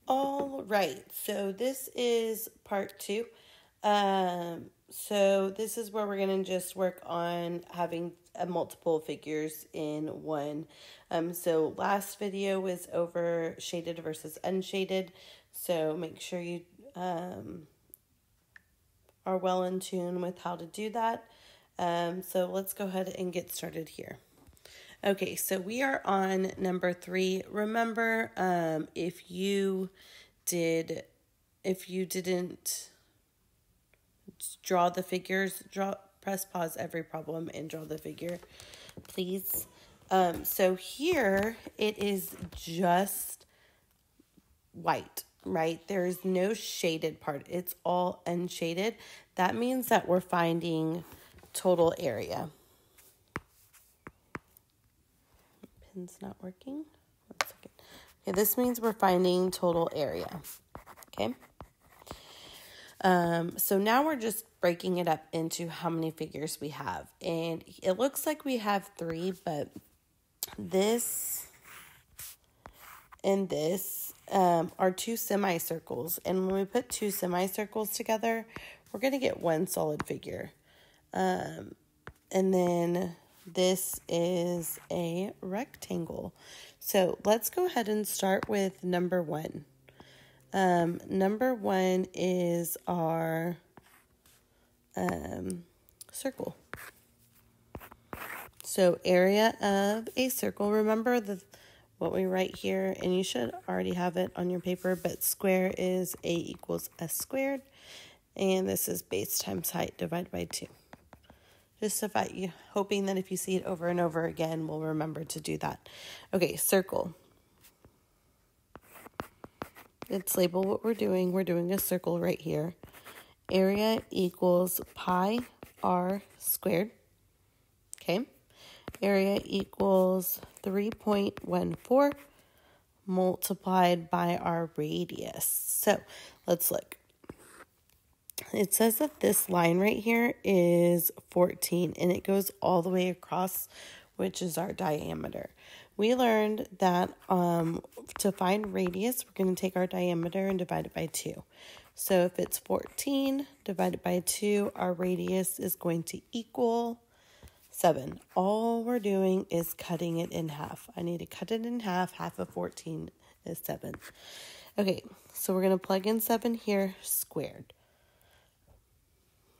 All right, so this is part 2. So this is where we're going to just work on having multiple figures in one. So last video was over shaded versus unshaded. So make sure you are well in tune with how to do that. So let's go ahead and get started here. Okay, so we are on number 3. Remember, if you didn't draw the figures, press pause every problem and draw the figure, please. So here it is just white, right? There is no shaded part. It's all unshaded. That means that we're finding total area. Pin's not working. 1 second. Okay, this means we're finding total area. Okay. So now we're just breaking it up into how many figures we have. And it looks like we have 3, but this and this are 2 semicircles. And when we put 2 semicircles together, we're going to get 1 solid figure. And then this is a rectangle. So let's go ahead and start with number 1. Number 1 is our circle. So area of a circle. Remember what we write here, and you should already have it on your paper, but square is A equals S squared. And this is base times height divided by 2. Just hoping that if you see it over and over again, we'll remember to do that. Okay, circle. Let's label what we're doing. We're doing a circle right here. Area equals pi r squared. Okay. Area equals 3.14 multiplied by our radius. So let's look. It says that this line right here is 14 and it goes all the way across, which is our diameter. We learned that to find radius, we're going to take our diameter and divide it by 2. So if it's 14 divided by 2, our radius is going to equal 7. All we're doing is cutting it in half. I need to cut it in half. Half of 14 is 7. Okay, so we're going to plug in 7 here, squared.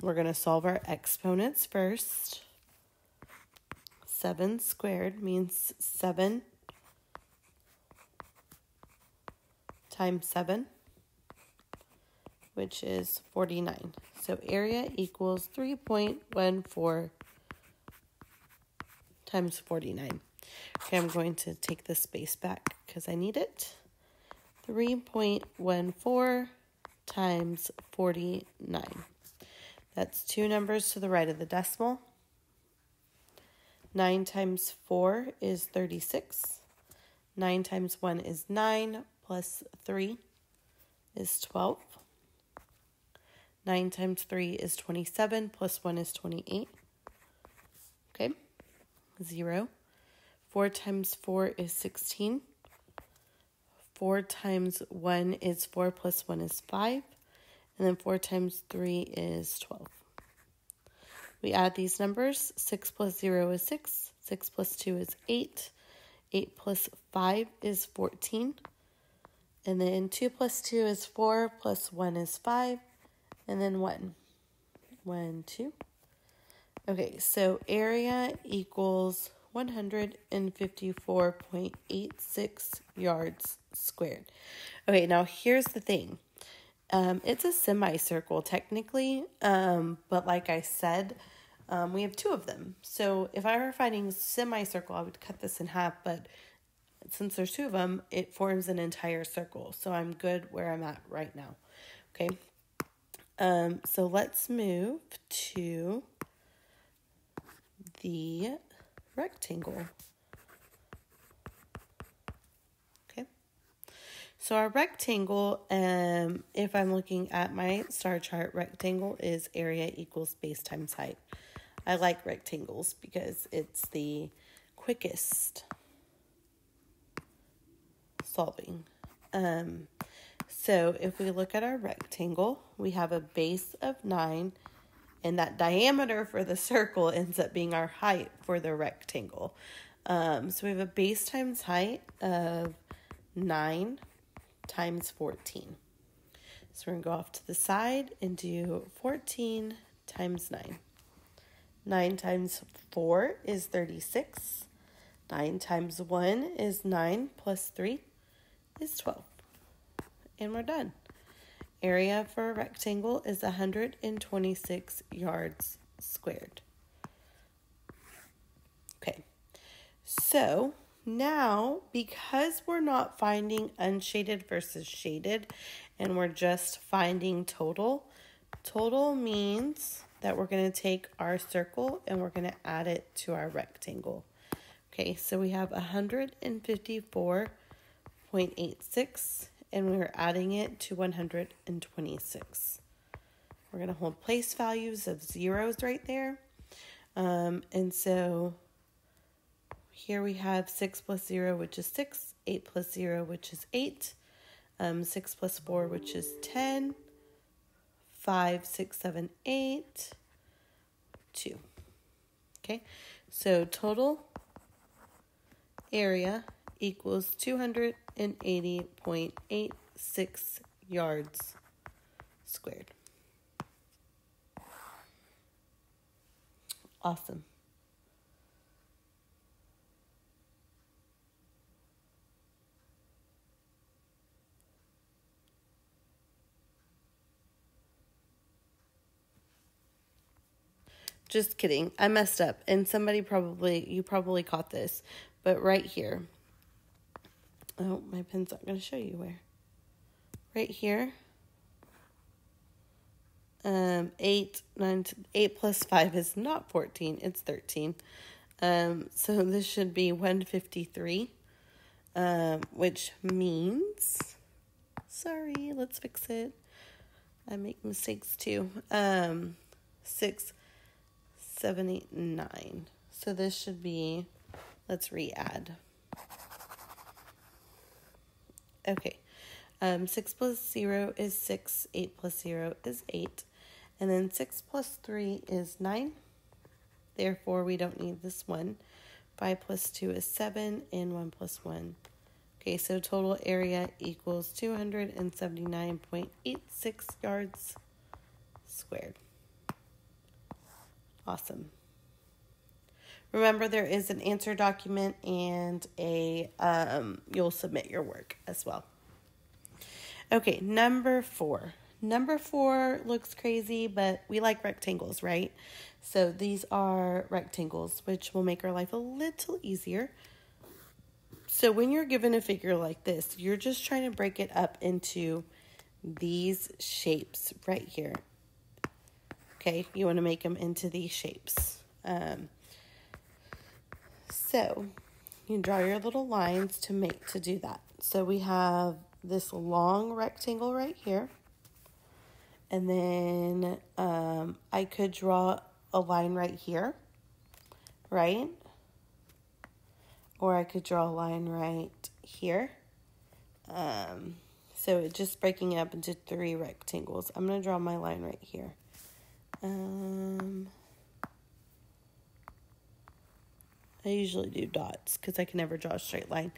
We're going to solve our exponents first. 7 squared means 7 times 7, which is 49. So area equals 3.14 times 49. Okay, I'm going to take the space back because I need it. 3.14 times 49. That's 2 numbers to the right of the decimal. 9 times 4 is 36. 9 times 1 is 9, plus 3 is 12. 9 times 3 is 27, plus 1 is 28. Okay, 0. 4 times 4 is 16. 4 times 1 is 4, plus 1 is 5. And then 4 times 3 is 12. We add these numbers. 6 plus 0 is 6. 6 plus 2 is 8. 8 plus 5 is 14. And then 2 plus 2 is 4, plus 1 is 5. And then 1. 1, 2. Okay, so area equals 154.86 yards squared. Okay, now here's the thing. It's a semicircle technically, but like I said, we have 2 of them. So if I were finding a semicircle, I would cut this in half, but since there's 2 of them, it forms an entire circle. So I'm good where I'm at right now. Okay. So let's move to the rectangle. So our rectangle, if I'm looking at my star chart, rectangle is area equals base times height. I like rectangles because it's the quickest solving. So if we look at our rectangle, we have a base of 9, and that diameter for the circle ends up being our height for the rectangle. So we have a base times height of 9 times 14. So we're going to go off to the side and do 14 times 9. 9 times 4 is 36. 9 times 1 is 9 plus 3 is 12. And we're done. Area for a rectangle is 126 yards squared. Okay, so now because we're not finding unshaded versus shaded and we're just finding total, total means that we're going to take our circle and we're going to add it to our rectangle. Okay, so we have 154.86 and we're adding it to 126. We're going to hold place values of zeros right there. And so here we have 6 plus 0, which is 6, 8 plus 0, which is 8, 6 plus 4, which is 10, 5, 6, 7, 8, 2. Okay, so total area equals 280.86 yards squared. Awesome. Just kidding. I messed up. And you probably caught this. But right here. Oh, my pen's not going to show you where. Right here. 8 plus 5 is not 14. It's 13. So this should be 153. Which means... Sorry, let's fix it. I make mistakes too. 6, 7, 8, 9. So this should be, let's re-add. Okay. 6 plus 0 is 6. 8 plus 0 is 8. And then 6 plus 3 is 9. Therefore, we don't need this one. 5 plus 2 is 7. And 1 plus 1. Okay, so total area equals 279.86 yards squared. Awesome. Remember, there is an answer document and you'll submit your work as well. Okay, number 4. Number 4 looks crazy, but we like rectangles, right? So these are rectangles, which will make our life a little easier. So when you're given a figure like this, you're just trying to break it up into these shapes right here. Okay, you want to make them into these shapes. So you draw your little lines to do that. So we have this long rectangle right here. And then I could draw a line right here, right? Or I could draw a line right here. So it's just breaking it up into 3 rectangles. I'm going to draw my line right here. I usually do dots because I can never draw a straight line.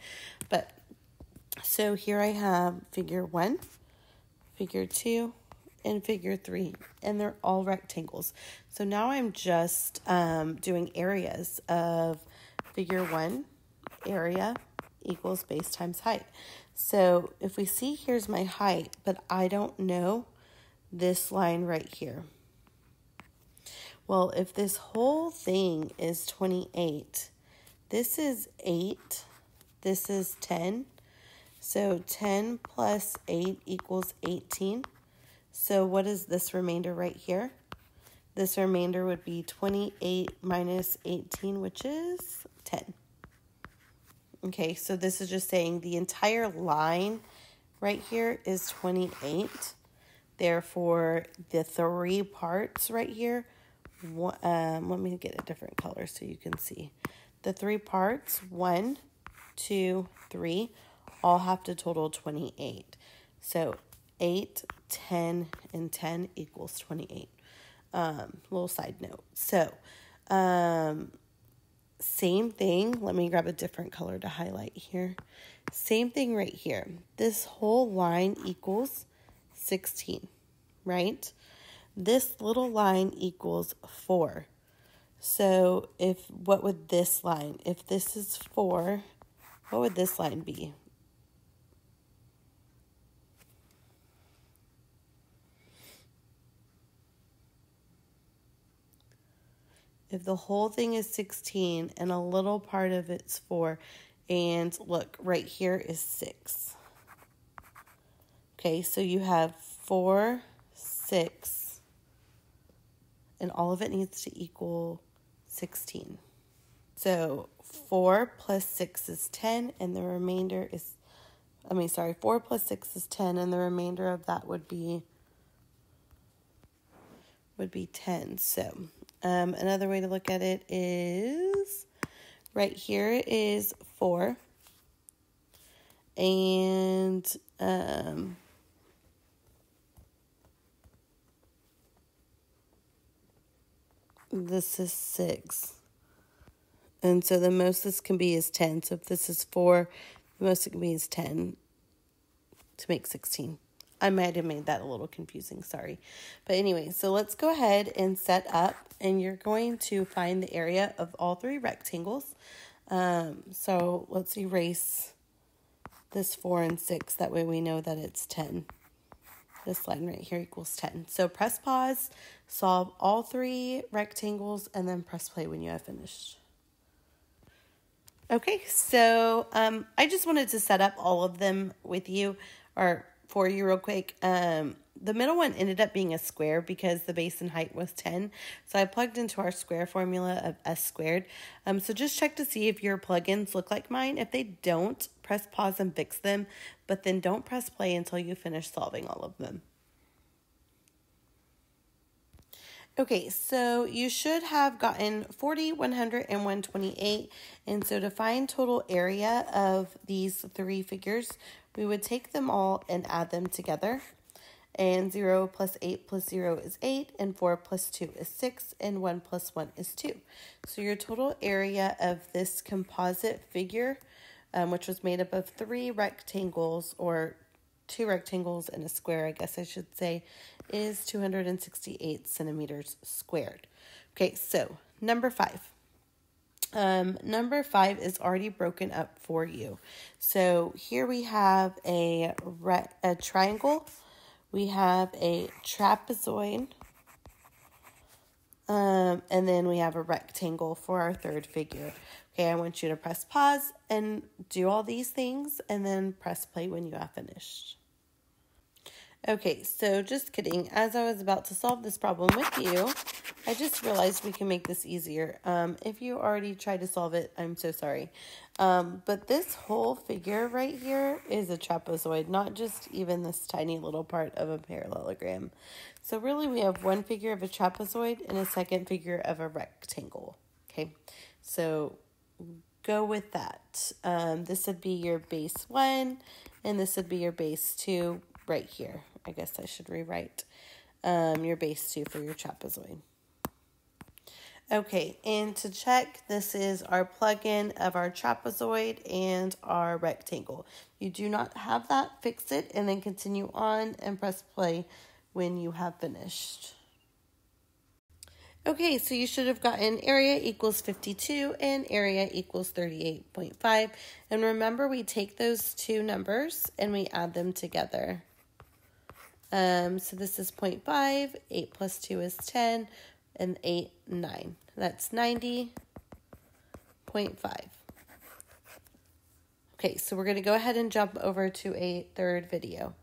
But so here I have figure 1, figure 2, and figure 3. And they're all rectangles. So now I'm just doing areas of figure 1. Area equals base times height. So if we see, here's my height, but I don't know this line right here. Well, if this whole thing is 28, this is 8, this is 10. So 10 plus 8 equals 18. So what is this remainder right here? This remainder would be 28 minus 18, which is 10. Okay, so this is just saying the entire line right here is 28. Therefore, the 3 parts right here, let me get a different color so you can see. The 3 parts, 1, 2, 3, all have to total 28. So 8, 10, and 10 equals 28. Little side note. So, same thing. Let me grab a different color to highlight here. Same thing right here. This whole line equals 16, right? This little line equals 4. So what would this line, if this is 4, what would this line be? If the whole thing is 16 and a little part of it's 4, and look, right here is 6. Okay, so you have 4, 6, and all of it needs to equal 16. So 4 plus 6 is 10, and the remainder is, 4 plus 6 is 10, and the remainder of that would be 10. So another way to look at it is right here is 4, and this is 6. And so the most this can be is 10. So if this is 4, the most it can be is 10 to make 16. I might have made that a little confusing, sorry. But anyway, so let's go ahead and set up, and you're going to find the area of all 3 rectangles. So let's erase this 4 and 6. That way we know that it's 10. This line right here equals 10. So press pause, solve all 3 rectangles, and then press play when you have finished. Okay, so I just wanted to set up all of them with you, or for you real quick. The middle one ended up being a square because the base and height was 10. So I plugged into our square formula of s squared. So just check to see if your plugins look like mine. If they don't, press pause and fix them, but then don't press play until you finish solving all of them. Okay, so you should have gotten 40, 100, and 128. And so to find total area of these 3 figures, we would take them all and add them together. And 0 plus 8 plus 0 is 8, and 4 plus 2 is 6, and 1 plus 1 is 2. So your total area of this composite figure, which was made up of 3 rectangles, or 2 rectangles and a square, I guess I should say, is 268 centimeters squared. Okay, so number 5. Number 5 is already broken up for you. So here we have a triangle, we have a trapezoid, and then we have a rectangle for our 3rd figure. Okay, I want you to press pause and do all these things, and then press play when you have finished. Okay, so just kidding. As I was about to solve this problem with you, I just realized we can make this easier. If you already tried to solve it, I'm so sorry. But this whole figure right here is a trapezoid, not just even this tiny little part of a parallelogram. So really we have one figure of a trapezoid and a second figure of a rectangle. Okay, so go with that. This would be your base 1, and this would be your base 2 right here. I guess I should rewrite your base 2 for your trapezoid. Okay, and to check, this is our plug-in of our trapezoid and our rectangle. You do not have that, fix it, and then continue on and press play when you have finished. Okay, so you should have gotten area equals 52 and area equals 38.5. And remember, we take those 2 numbers and we add them together. So this is 0.5, 8 plus 2 is 10, and 8, 9. That's 90.5. Okay, so we're going to go ahead and jump over to a 3rd video.